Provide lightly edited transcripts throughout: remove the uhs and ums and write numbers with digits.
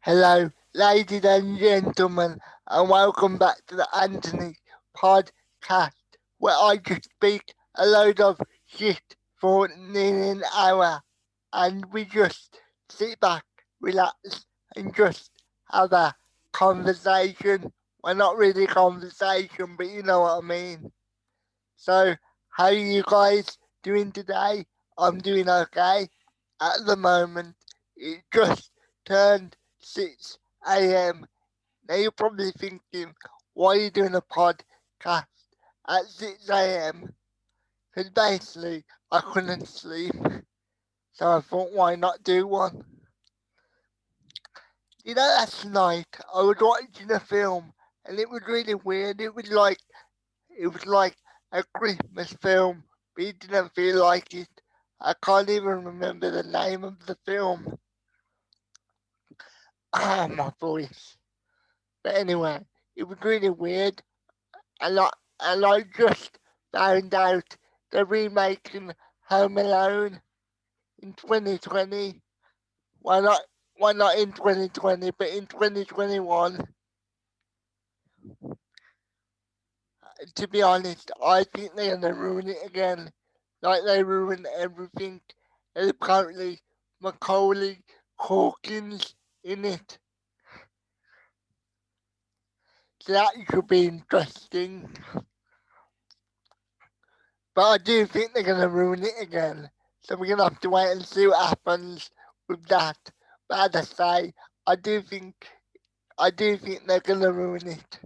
Hello, ladies and gentlemen, and welcome back to the Anthony podcast, where I just speak a load of shit for nearly an hour, and we just sit back, relax, and just have a conversation. Well, not really conversation, but you know what I mean. So, how are you guys doing today? I'm doing okay. At the moment, it just turned 6 a.m. Now you're probably thinking, why are you doing a podcast at 6 a.m.? Because basically, I couldn't sleep. So I thought, why not do one? Last night I was watching a film and it was really weird. It was like a Christmas film, but it didn't feel like it. I can't even remember the name of the film. Ah, my voice. But anyway, it was really weird, and I just found out they're remaking Home Alone in 2020. Why not? Why not in 2020, but in 2021? To be honest, I think they're gonna ruin it again, like they ruined everything. And apparently, Macaulay Culkin's in it, so that should be interesting. But I do think they're gonna ruin it again, so we're gonna have to wait and see what happens with that. But as I say, I do think I do think they're gonna ruin it.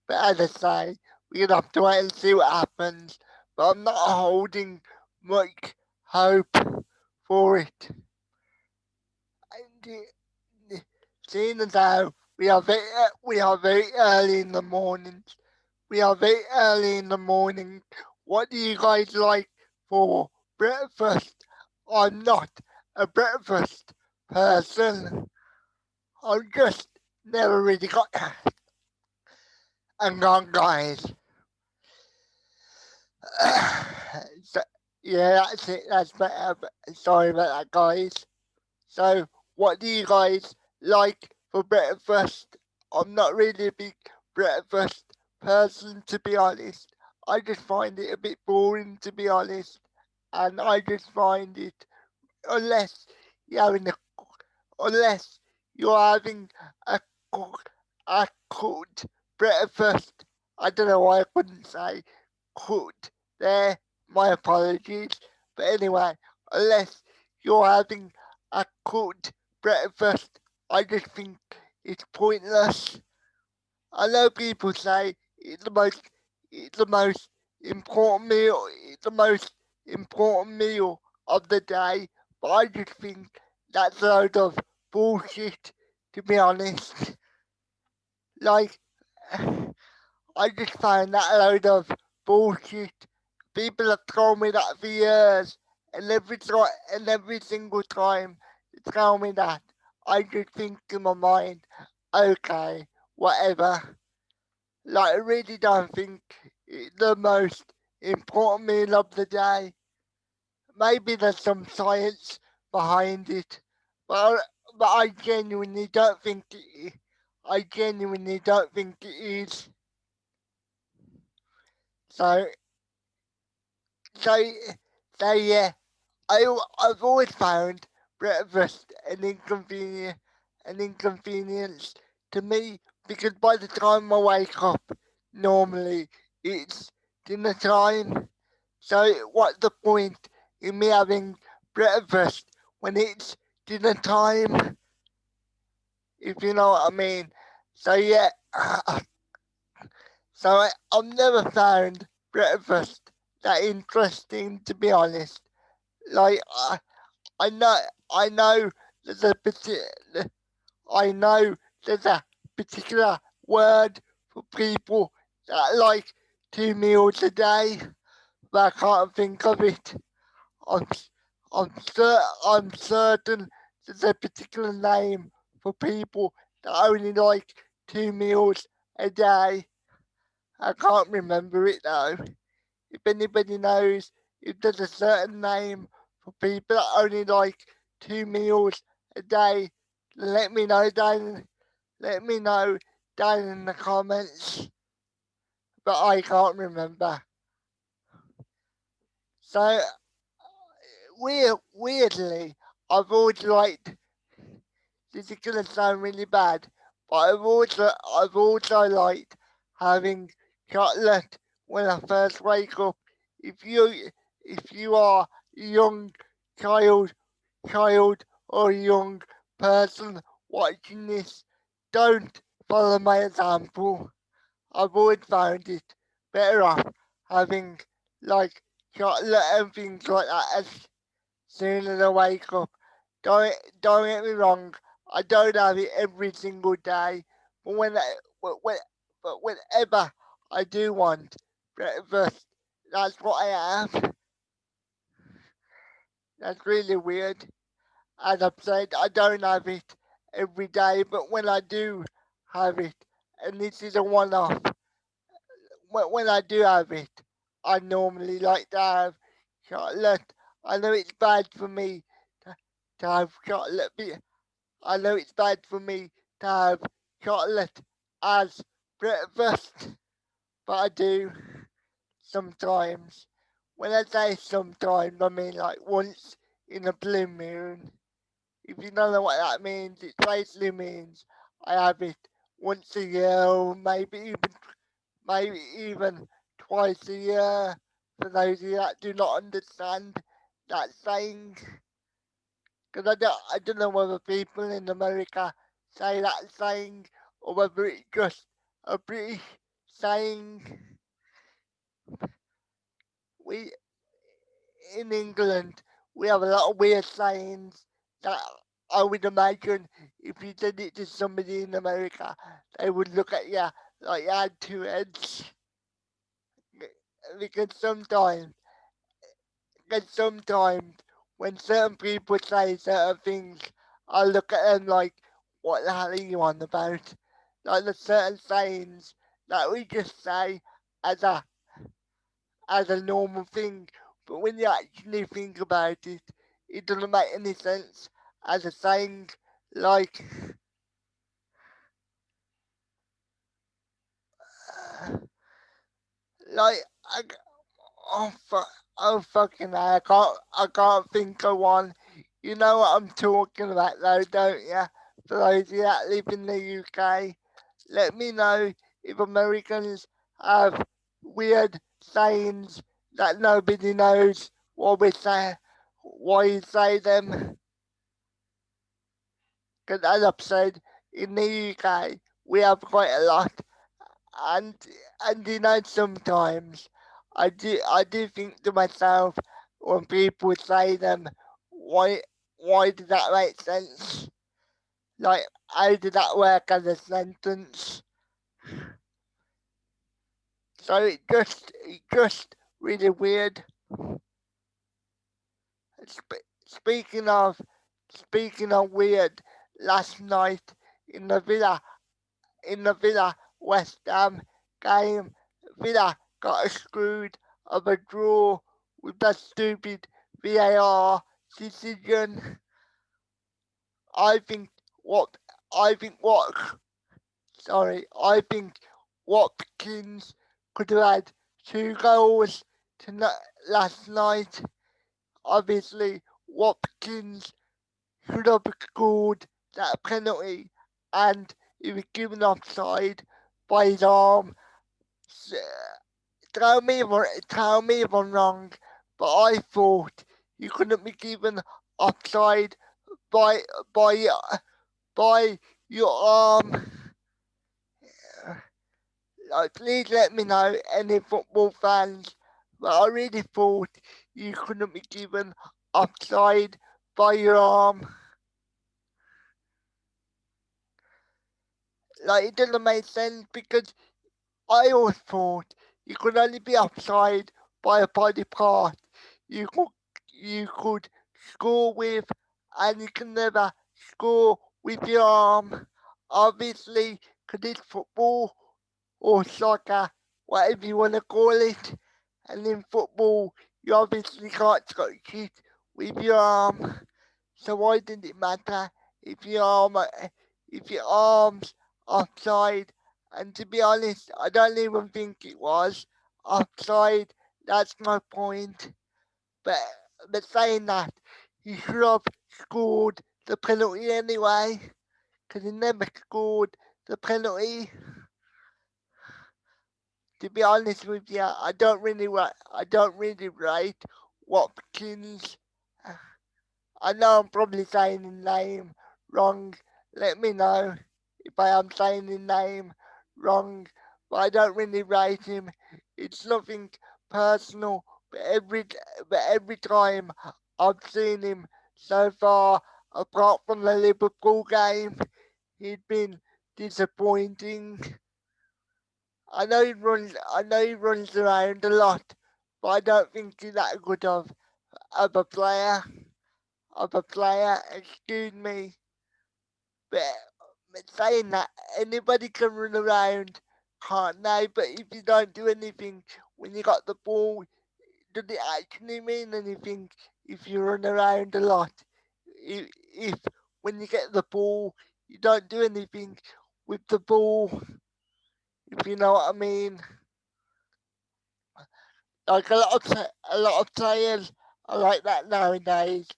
But as I say, we're gonna have to wait and see what happens. But I'm not holding much hope for it. And seeing as how we are very early in the mornings, we are very early in the morning. What do you guys like for breakfast? I'm not a breakfast person. I've just never really got. And on, guys. So, yeah, that's it. That's better. Sorry about that, guys. So, what do you guys like for breakfast? I'm not really a big breakfast person, to be honest. I just find it a bit boring, to be honest. And I just find it, unless you're having a, unless you're having a, a cooked breakfast. I don't know why I couldn't say cooked there. My apologies. But anyway, unless you're having a cooked breakfast, I just think it's pointless. I know people say it's the most important meal, it's the most important meal of the day, but I just think that's a load of bullshit, to be honest. Like, I just find that a load of bullshit. People have told me that for years, and every single time they tell me that, I just think in my mind, okay, whatever. Like, I really don't think it's the most important meal of the day. Maybe there's some science behind it, but I genuinely don't think I genuinely don't think it is. So so so yeah, I've always found breakfast an inconvenience to me because by the time I wake up, normally it's dinner time. So what's the point in me having breakfast when it's dinner time? If you know what I mean. So yeah, I've never found breakfast that interesting, to be honest. Like I know, I know there's a particular, I know there's a particular word for people that like 2 meals a day, but I can't think of it. I'm, I'm certain there's a particular name for people that only like 2 meals a day. I can't remember it though. If anybody knows if there's a certain name for people that only like 2 meals a day, Let me know down. Let me know down in the comments. But I can't remember. So weirdly, I've always liked. This is gonna sound really bad, but I've also liked having chocolate when I first wake up. If you are a young child child or a young person watching this, don't follow my example. I've always found it better off having like chocolate and things like that as soon as I wake up. Don't get me wrong, I don't have it every single day, but when, but whenever I do want breakfast, that's what I have. That's really weird. As I've said, I don't have it every day, but when I do have it, and this is a one-off, when I do have it, I normally like to have chocolate. I know it's bad for me to have chocolate. I know it's bad for me to have chocolate as breakfast, but I do sometimes. When I say sometimes, I mean like once in a blue moon. If you don't know what that means, it basically means I have it once a year, or maybe even twice a year. For those of you that do not understand that saying, because I don't know whether people in America say that saying or whether it's just a British saying. We in England we have a lot of weird sayings that I would imagine if you did it to somebody in America, they would look at you like you had two heads. Because sometimes when certain people say certain things, I look at them like, what the hell are you on about? Like the certain sayings that we just say as a as a normal thing, but when you actually think about it, it doesn't make any sense as a saying. Like, like I, oh fuck, oh fucking hell, I can't think of one. You know what I'm talking about though, don't you? For those of you that live in the UK, let me know if Americans have weird sayings that nobody knows what we say, why you say them. Because as I've said, in the UK, we have quite a lot, and sometimes I do think to myself when people say them, why why did that make sense? Like, how did that work as a sentence? So it just really weird. Speaking of weird, last night in the Villa West Ham game, Villa got screwed of a draw with that stupid VAR decision. I think what I think what I think Watkins could have had two goals last night. Obviously, Watkins should have scored that penalty, and he was given offside by his arm. So, tell me if I'm wrong, but I thought you couldn't be given offside by by by your arm. Like, please let me know, any football fans, but I really thought you couldn't be given offside by your arm. Like, it doesn't make sense because I always thought you could only be offside by a body part you could score with, and you can never score with your arm. Obviously, because it's football or soccer, whatever you want to call it, and in football, you obviously can't touch it with your arm. So why did it matter if your arm, if your arms offside. And to be honest, I don't even think it was offside. That's my point. But but saying that, he should have scored the penalty anyway, because he never scored the penalty. To be honest with you, I don't really rate Watkins. I know I'm probably saying his name wrong. Let me know if I am saying his name wrong, but I don't really rate him. It's nothing personal, but every time I've seen him so far, apart from the Liverpool game, he's been disappointing. I know he runs around a lot, but I don't think he's that good of a player. Of a player, excuse me. But, but saying that, anybody can run around, can't they? But if you don't do anything when you got the ball, does it actually mean anything if you run around a lot? If when you get the ball, you don't do anything with the ball, if you know what I mean. Like a lot of players are like that nowadays.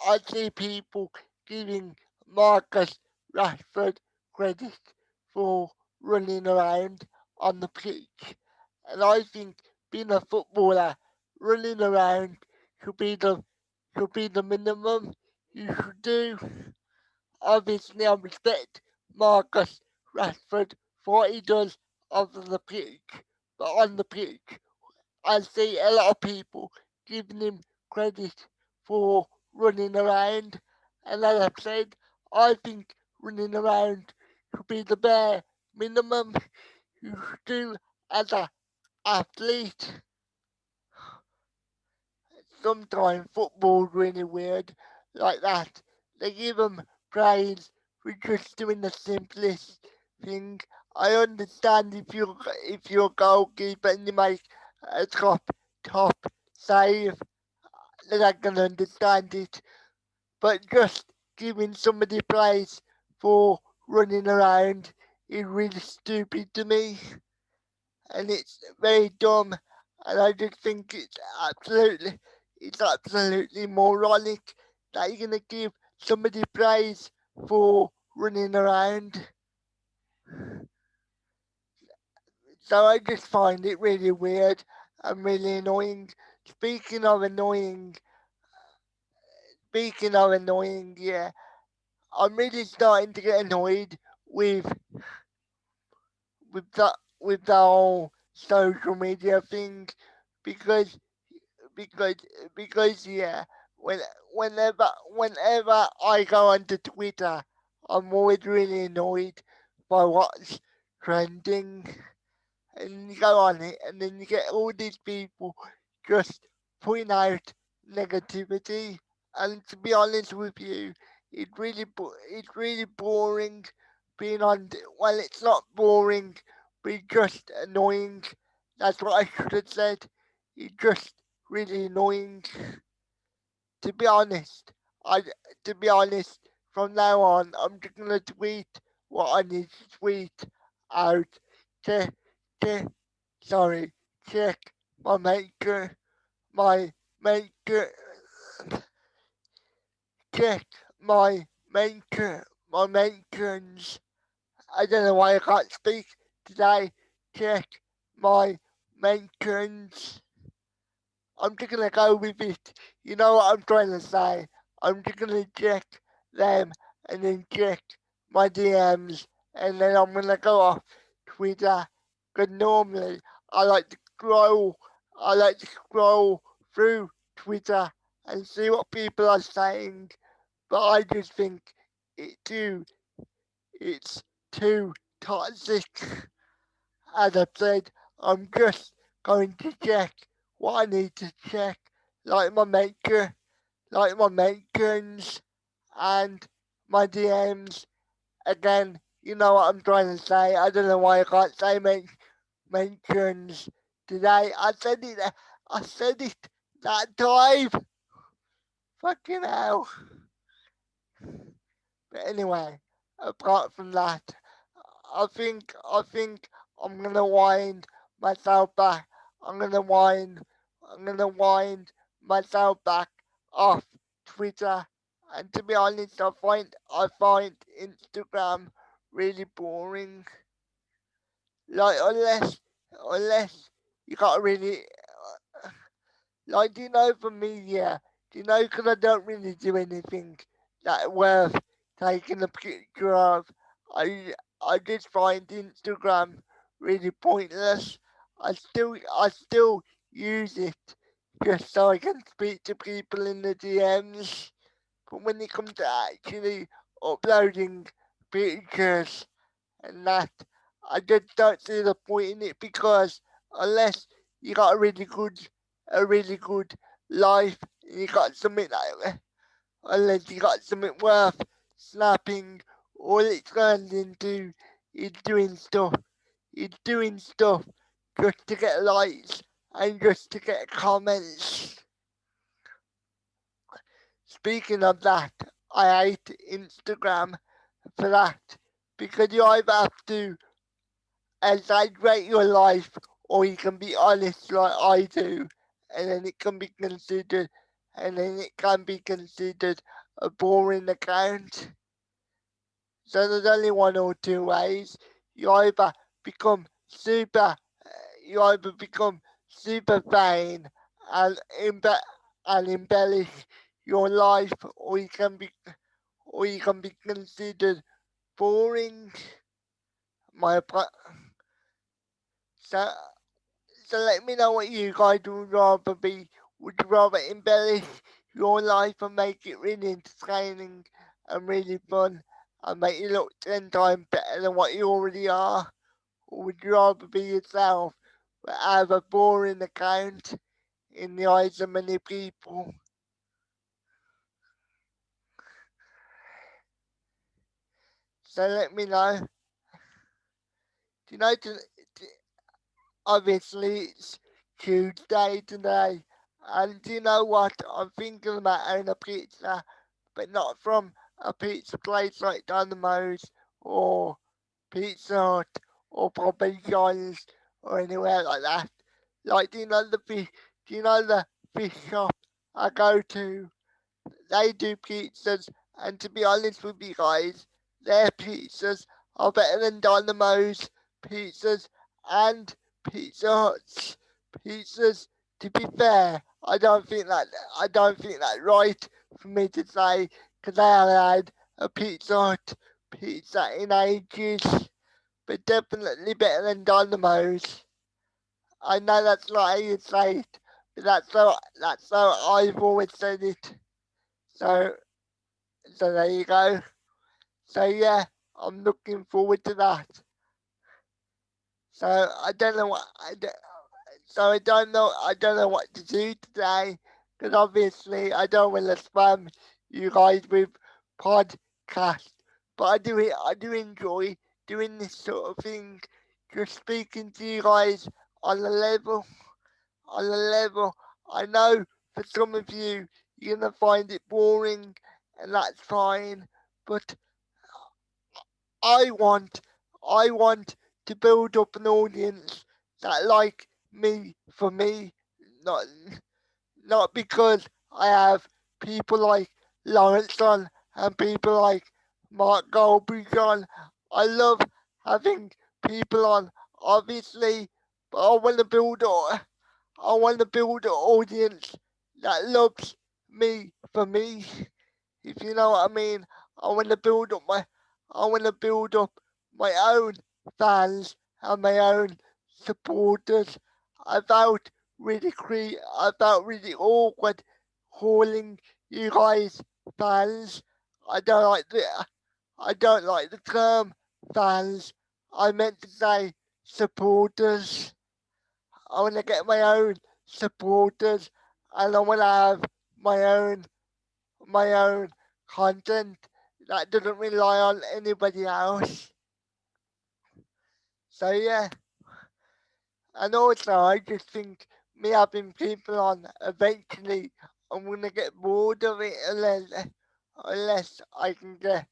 I see people giving Marcus Rashford credit for running around on the pitch, and I think being a footballer, running around should be the minimum you should do. Obviously, I respect Marcus Rashford for what he does off of the pitch, but on the pitch, I see a lot of people giving him credit for running around, and as I've said, I think running around should be the bare minimum you should do as an athlete. Sometimes football's really weird like that. They give them praise for just doing the simplest thing. I understand if you're a goalkeeper and you make a top save, then I can understand it. But just giving somebody praise for running around is really stupid to me, and it's very dumb. And I just think it's absolutely moronic that you're gonna give somebody praise for running around. So I just find it really weird and really annoying. Speaking of annoying, yeah, I'm really starting to get annoyed with with the whole social media thing because because because yeah, when whenever I go onto Twitter, I'm always really annoyed by what's trending, and you go on it, and then you get all these people just putting out negativity. And to be honest with you, it's really boring being on. Well, it's not boring, but it's just annoying. That's what I should have said. It's just really annoying. To be honest, I to be honest, from now on, I'm just gonna tweet what I need to tweet out to to sorry, check my maker, my maker, check my makers. I don't know why I can't speak today. Check my makers. I'm just gonna go with it. You know what I'm trying to say? I'm just gonna check them and then check my DMs and then I'm gonna go off Twitter. Cause normally I like to scroll, I like to scroll through Twitter and see what people are saying. But I just think it too, it's too toxic. As I said, I'm just going to check what I need to check, like like my mentions and my DMs. Again, you know what I'm trying to say. I don't know why I can't say mentions today. I said it that time. Fucking hell. But anyway, apart from that, I think I'm gonna wind myself back. I'm gonna wind I'm gonna wind myself back off Twitter. And to be honest, I find Instagram really boring. Like unless you got really like, do you know, for me, yeah, do you know, because I don't really do anything that worth taking a picture of. I just find Instagram really pointless. I still use it just so I can speak to people in the DMs. But when it comes to actually uploading pictures and that, I just don't see the point in it, because unless you got a really good life, and you got something like, unless you got something worth snapping, all it turns into is doing stuff just to get likes and just to get comments. Speaking of that, I hate Instagram for that, because you either have to exaggerate your life, or you can be honest like I do, and then it can be considered a boring account. So there's only one or two ways. You either become super, you either become super vain and embellish your life, or you can be considered boring. My so So let me know what you guys would rather be. Would you rather embellish your life and make it really entertaining and really fun and make you look 10 times better than what you already are? Or would you rather be yourself but have a boring account in the eyes of many people? So let me know. Do you know, obviously it's Tuesday today, and do you know what? I'm thinking about having a pizza, but not from a pizza place like Dynamos or Pizza Hut or Papa John's or anywhere like that. Like, do you know the fish shop I go to? They do pizzas, and to be honest with you guys, their pizzas are better than Dynamo's pizzas and Pizza Hut's pizzas. To be fair, I don't think that's right for me to say, because I haven't had a Pizza Hut pizza in ages, but definitely better than Dynamo's. I know that's not how you say it, but that's how I've always said it. So so there you go. So yeah, I'm looking forward to that. So I don't know what I don't, so I don't know what to do today, because obviously I don't want to spam you guys with podcast, but I do enjoy doing this sort of thing, just speaking to you guys on a level on a level. I know for some of you you're gonna find it boring, and that's fine, but I want I want to build up an audience that like me for me, not not because I have people like Lawrence on and people like Mark Goldbridge on. I love having people on, obviously, but I want to build an audience that loves me for me, if you know what I mean. I want to build up my, I want to build up my own fans and my own supporters. I felt really awkward calling you guys fans. I don't like the, I don't like the term fans. I meant to say supporters. I want to get my own supporters, and I want to have my own content that doesn't rely on anybody else. So yeah, and also I just think me having people on eventually I'm gonna get bored of it, unless I can get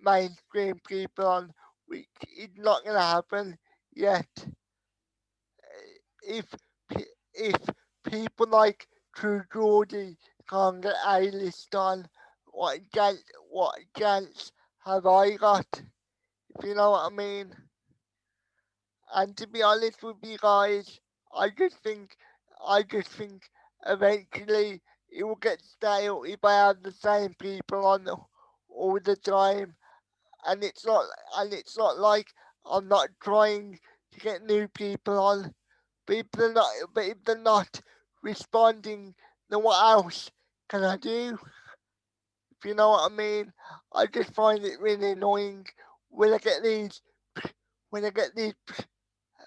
mainstream people on, which is not going to happen yet. If if people like True Geordie can't get A-list on, what chance have I got? If you know what I mean. And to be honest with you guys, I just think I just think eventually it will get stale if I have the same people on all the time. And it's not like I'm not trying to get new people on. But if they're not responding, then what else can I do? If you know what I mean. I just find it really annoying when I get these when I get these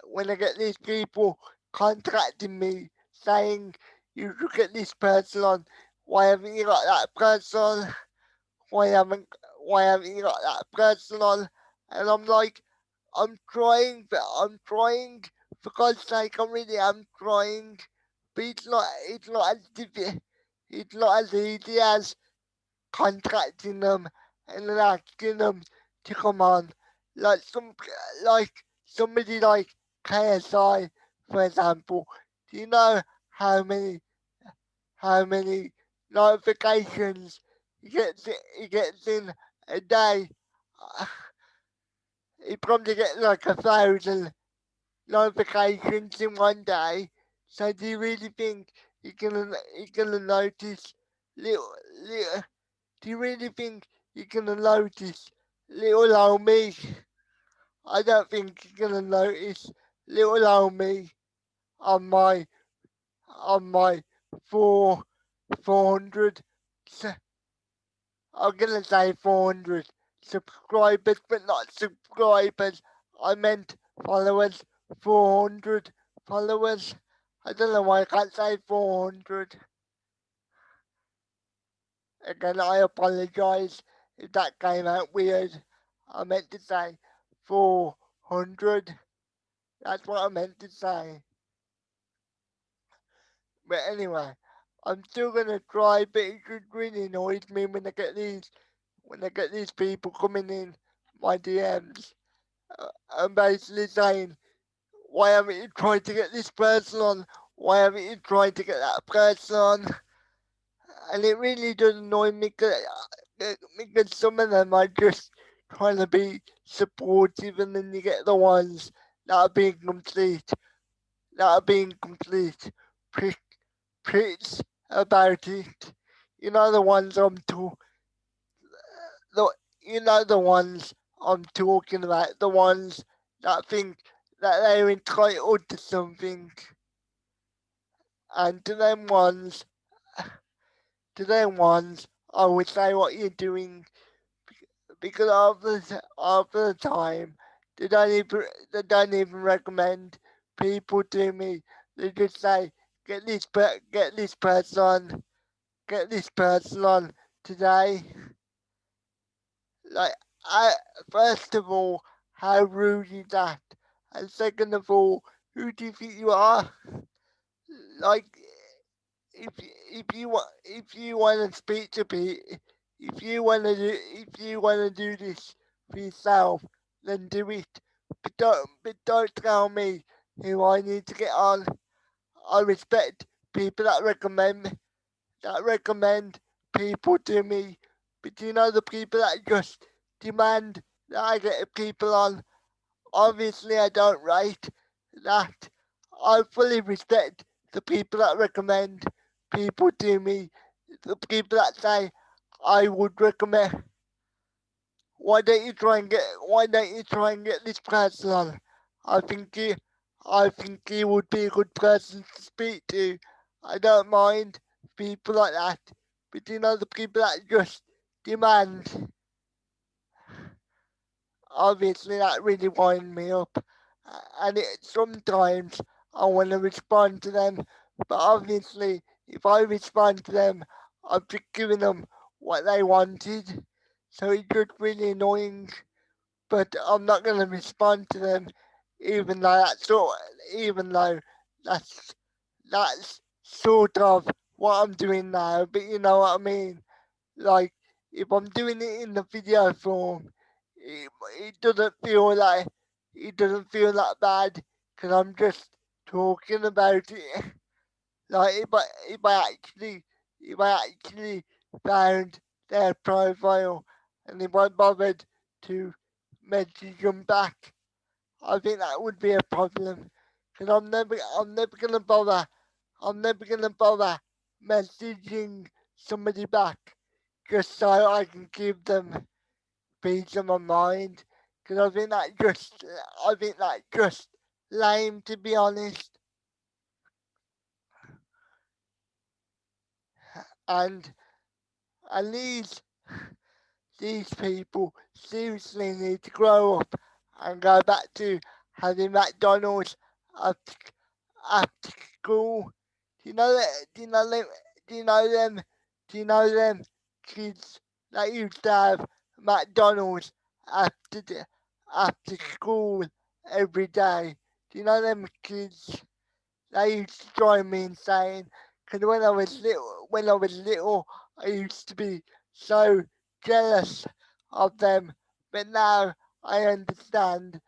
when I get these people contacting me saying you should get this person on. Why haven't you got that person on? Why haven't you got that person on? And I'm like, I'm trying, for God's sake, I really am trying. But it's not as easy as contacting them and then asking them to come on. Like like somebody like KSI, for example. Do you know how many how many notifications he gets in a day? He probably gets like 1,000 notifications in one day. So do you really think you're gonna notice little? Do you really think you're gonna notice little old me? I don't think you're gonna notice little old me on my four 400. I'm gonna say 400 subscribers, but not subscribers. I meant followers. 400 followers. I don't know why I can't say 400. Again, I apologise if that came out weird. I meant to say 400. That's what I meant to say. But anyway, I'm still gonna try, but it just really annoys me when I get these people coming in my DMs and basically saying, why haven't you tried to get this person on? Why haven't you tried to get that person on? And it really does annoy me because some of them are just trying to be supportive, and then you get the ones that are being complete pricks about it. You know the ones the the ones I'm talking about, the ones that think that they're entitled to something, and to them ones, I would say what you're doing, because after the time they don't even recommend people to me. They just say get this person on today. Like, I first of all, how rude is that? And second of all, who do you think you are? Like, if you want to speak to people, if you want to do this for yourself, then do it. But don't tell me who I need to get on. I respect people that recommend people to me. But do you know the people that just demand that I get people on? Obviously, I don't rate that. I fully respect the people that recommend people to me. The people that say I would recommend. Why don't you try and get this person on? I think he, I think he would be a good person to speak to. I don't mind people like that, but you know the people that just demand. Obviously, that really winds me up, and sometimes I want to respond to them, but obviously, if I respond to them, I'm just giving them what they wanted, so it's just really annoying. But I'm not going to respond to them, even though that's that's sort of what I'm doing now. But you know what I mean? Like, if I'm doing it in the video form, it doesn't feel like it doesn't feel that bad because I'm just talking about it. Like if I actually found their profile and if I bothered to message them back, I think that would be a problem. Because I'm never gonna bother, I'm never gonna bother messaging somebody back just so I can give them peace of my mind. Because I think that just lame to be honest. And and these people seriously need to grow up and go back to having McDonald's after, after school. Do you know that? Do you know them? Do you know them? Do you know them kids that used to have McDonald's after after school every day? Do you know them kids? They used to drive me insane. Because when I was little, I used to be so jealous of them. But now I understand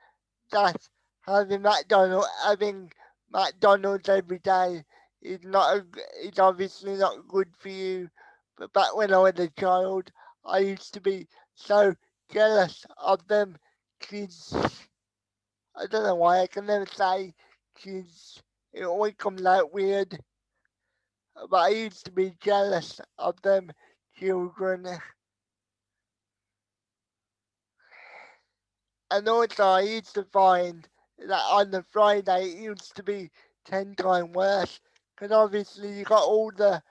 that having McDonald's every day is obviously not good for you. But back when I was a child, I used to be so jealous of them kids. I don't know why I can never say kids. It always comes out weird. But I used to be jealous of them children. And also I used to find that on the Friday it used to be 10 times worse. Because obviously you got all the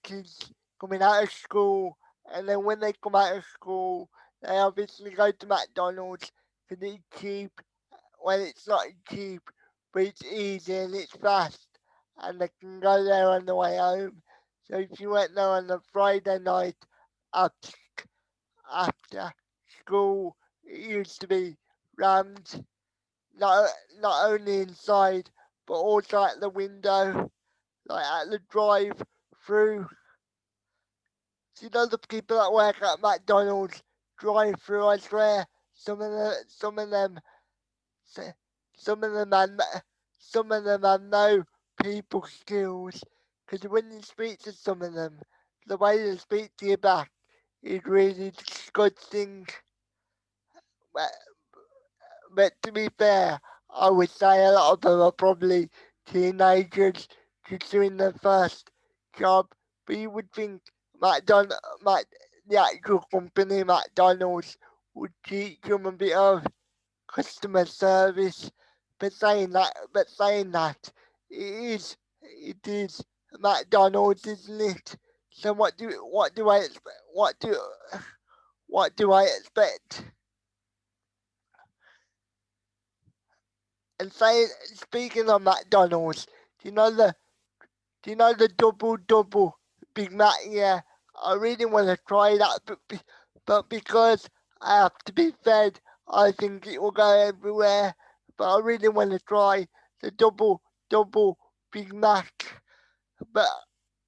kids coming out of school, and then when they come out of school, they obviously go to McDonald's because it's cheap. Well, it's not cheap, but it's easy and it's fast, and they can go there on the way home. So if you went there on a Friday night after, after school, it used to be rammed, not, not only inside, but also at the window, like at the drive through. So you know the people that work at McDonald's drive through, I swear, some of them some of them some of them have no people skills. Because when you speak to some of them, the way they speak to you back is really disgusting. But, but to be fair, I would say a lot of them are probably teenagers just doing their first job. But you would think Mac, the actual company McDonald's would teach them a bit of customer service. But saying that, it is McDonald's, isn't it? So what do I expect? And saying speaking of McDonald's, do you know the do you know the double Big Mac? Yeah, I really want to try that, but because I have to be fed, I think it will go everywhere. But I really want to try the double Big Mac. But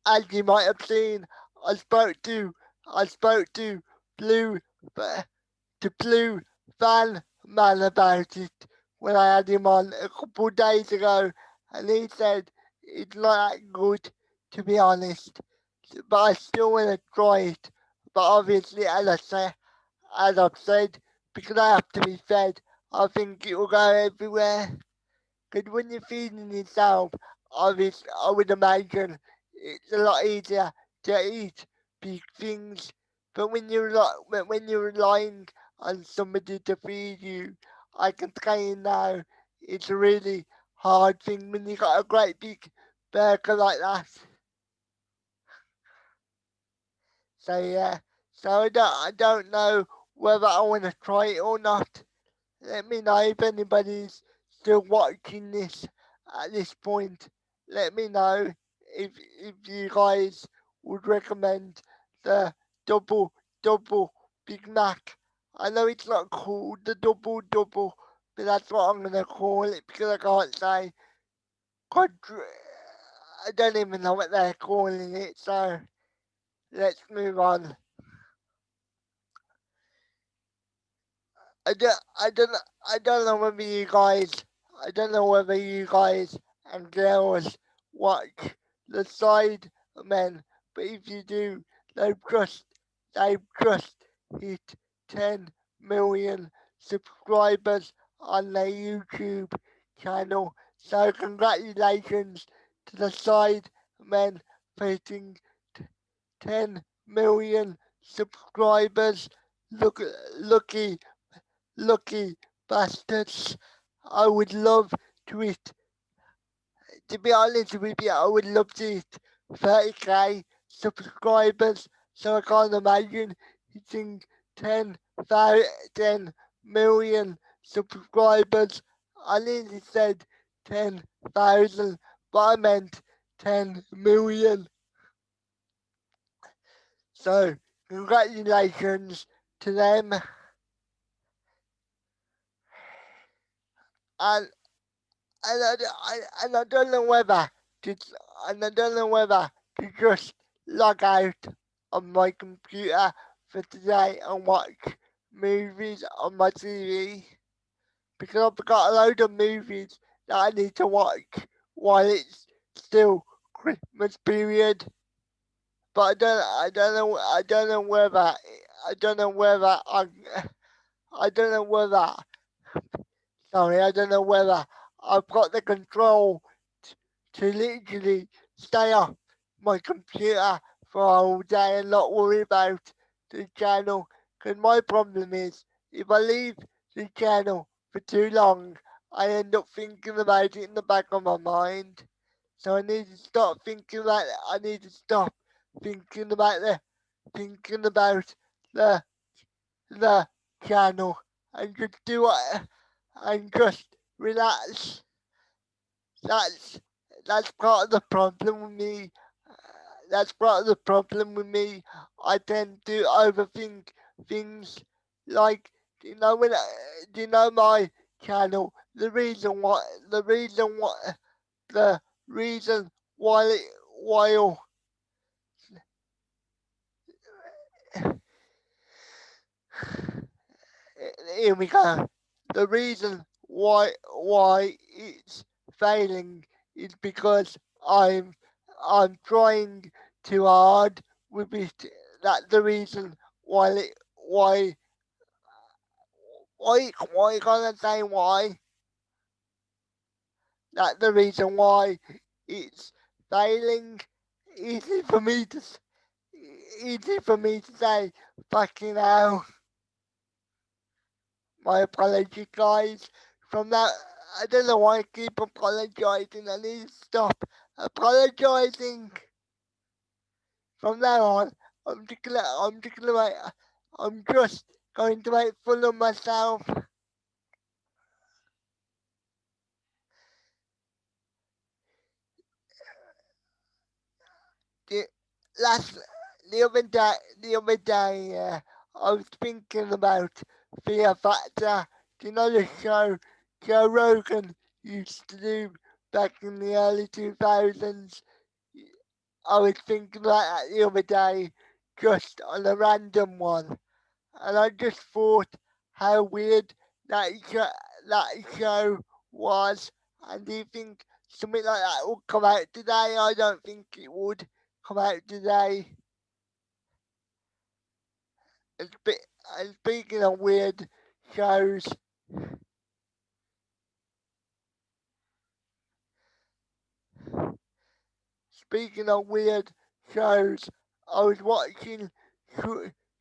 as you might have seen, I spoke to I spoke to Blue to Blue Van Man about it when I had him on a couple of days ago, and he said it's not that good, to be honest. But I still want to try it. But obviously, as I've said, because I have to be fed, I think it will go everywhere. Because when you're feeding yourself, obviously, I would imagine it's a lot easier to eat big things. But when you're relying on somebody to feed you, I can tell you now, it's a really hard thing when you got a great big burger like that. So yeah, so I don't know whether I want to try it or not. Let me know if anybody's still watching this at this point. Let me know if you guys would recommend the double double Big Mac. I know it's not called the double, but that's what I'm gonna call it because I can't say quadru. I don't even know what they're calling it. So let's move on. I don't know whether you guys, I don't know whether you guys and girls watch the side men, but if you do, they've just hit 10 million subscribers on their YouTube channel. So congratulations to the side men for hitting 10 million subscribers. Look, lucky lucky bastards. I would love to hit, to be honest with you, I would love to hit 30k subscribers. So I can't imagine hitting 10 million subscribers. I nearly said 10,000, but I meant 10 million. So congratulations to them. And and I don't know whether to and I don't know whether to just log out on my computer for today and watch movies on my TV, because I've got a load of movies that I need to watch while it's still Christmas period. But I don't know whether I don't know whether sorry, I don't know whether I've got the control to literally stay off my computer for a whole day and not worry about the channel. Because my problem is, if I leave the channel for too long, I end up thinking about it in the back of my mind. So I need to stop thinking about it. I need to stop thinking about thinking about the the channel and just do what and just relax. That's that's part of the problem with me. That's part of the problem with me. I tend to overthink things. Like, do you know my channel? The reason why here we go. The reason why it's failing is because I'm trying too hard with it. That's the reason why can't I say why? That's the reason why it's failing. Easy for me to easy for me to say fucking hell. My apology, guys. From that, I don't know why I keep apologizing. I need to stop apologizing. From now on, I'm just going to make fun of myself. The last, the other day, I was thinking about Fear Factor. Do you know the show Joe Rogan used to do back in the early 2000s? I was thinking about that the other day, just on a random one, and I just thought how weird that show was. And do you think something like that will come out today? I don't think it would come out today. And, and speaking of weird shows, speaking of weird shows, I was watching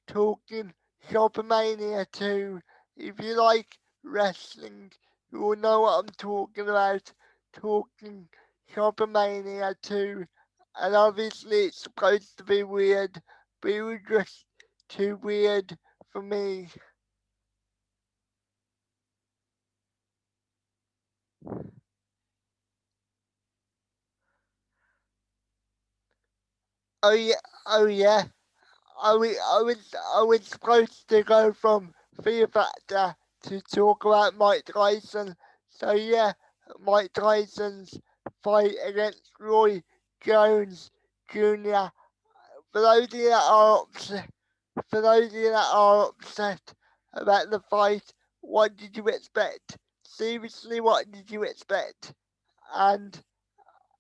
Talking Shopomania 2. If you like wrestling, you will know what I'm talking about. Talking Shopomania 2. And obviously it's supposed to be weird, but it was just too weird for me. Oh yeah, oh yeah. I was supposed to go from Fear Factor to talk about Mike Tyson. So yeah, Mike Tyson's fight against Roy Jones Jr. For those of you that are upset, for those of you that are upset about the fight, what did you expect? Seriously, what did you expect? And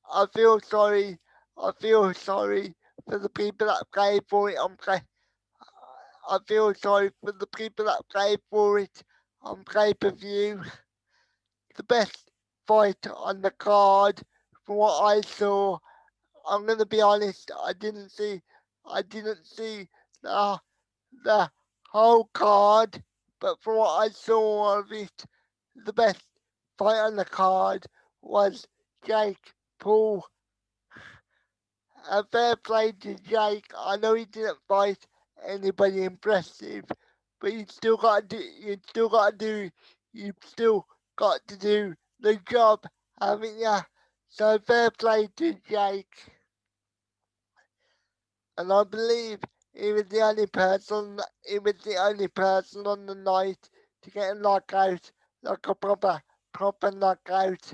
I feel sorry. I feel sorry for the people that pay for it on play. I feel sorry for the people that pay for it on pay-per-view. The best fight on the card, from what I saw, I'm gonna be honest. I didn't see the the whole card, but from what I saw of it, the best fight on the card was Jake Paul. A fair play to Jake. I know he didn't fight anybody impressive, but you've still got to do the job, haven't you? So fair play to Jake. And I believe he was the only person on the night to get a knockout, like a proper knockout.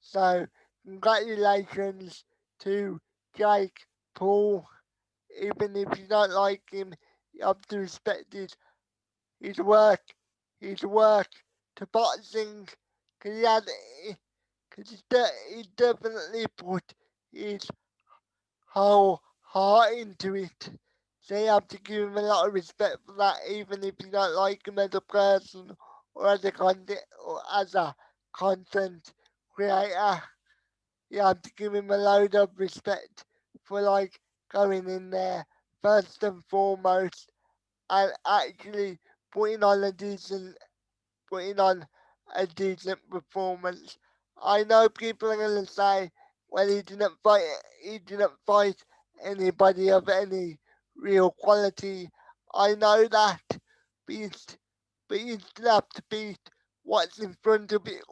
So congratulations to Jake Paul. Even if you don't like him, you have to respect his work, his work to boxing. Cause he had, cause he definitely put his whole heart into it. So you have to give him a lot of respect for that, even if you don't like him as a person or as a content creator. You have to give him a load of respect for like going in there first and foremost and actually putting on a decent putting on a decent performance. I know people are gonna say, well, he didn't fight anybody of any real quality. I know that, but you still have to beat what's in front of you,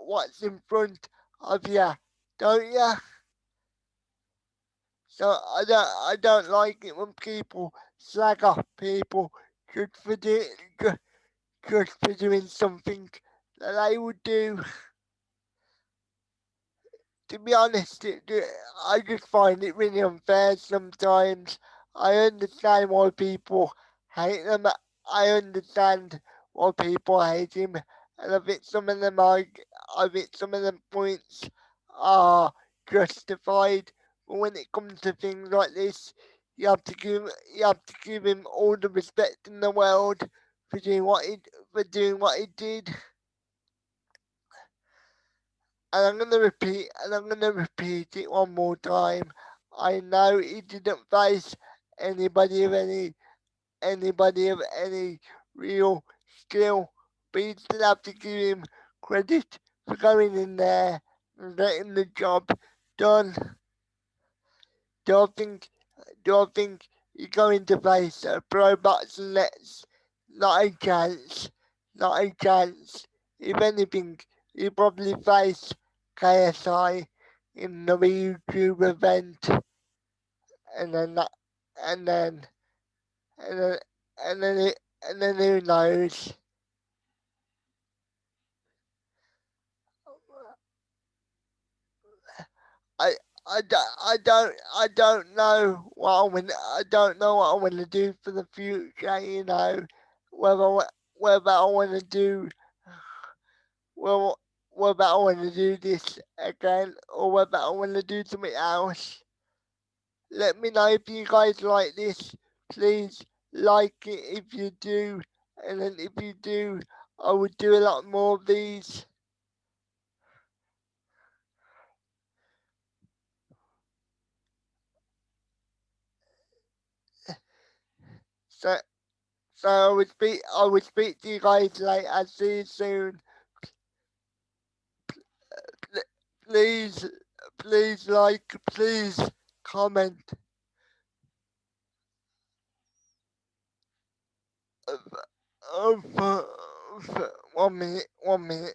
don't you? So I don't like it when people slag off people just for doing just, just for doing something that they would do. To be honest, I just find it really unfair sometimes. I understand why people hate them. I understand why people hate him, and I think some of them points are justified. But when it comes to things like this, you have to give him all the respect in the world for doing what he did. And I'm gonna repeat it one more time. I know he didn't face anybody of any real skill, but you still have to give him credit for going in there and getting the job done. Do I think do I think you're going to face a pro boxer next? Not a chance. Not a chance. If anything, you probably face KSI in the YouTube event, and then that, and then and then and then and then who knows? I I don't know what I don't know what I want to do for the future. You know, whether whether I want to do well, whether I want to do this again or whether I want to do something else. Let me know if you guys like this. Please like it if you do, and then if you do, I would do a lot more of these. So so I would speak to you guys later. See you soon. Please please like, please comment. One minute, one minute.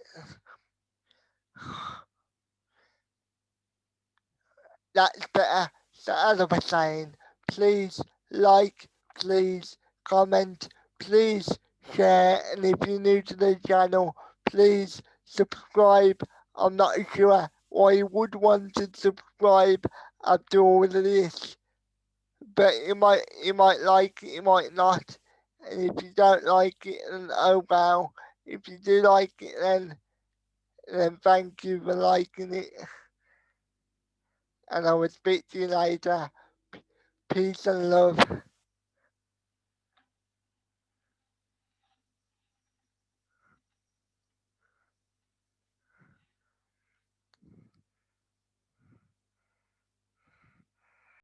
That's better. So as I was saying, please like, please comment, please share, and if you're new to the channel, please subscribe. I'm not sure why you would want to subscribe after all of this, but you might like it, you might not. And if you don't like it, then oh well. If you do like it, then thank you for liking it. And I will speak to you later. Peace and love.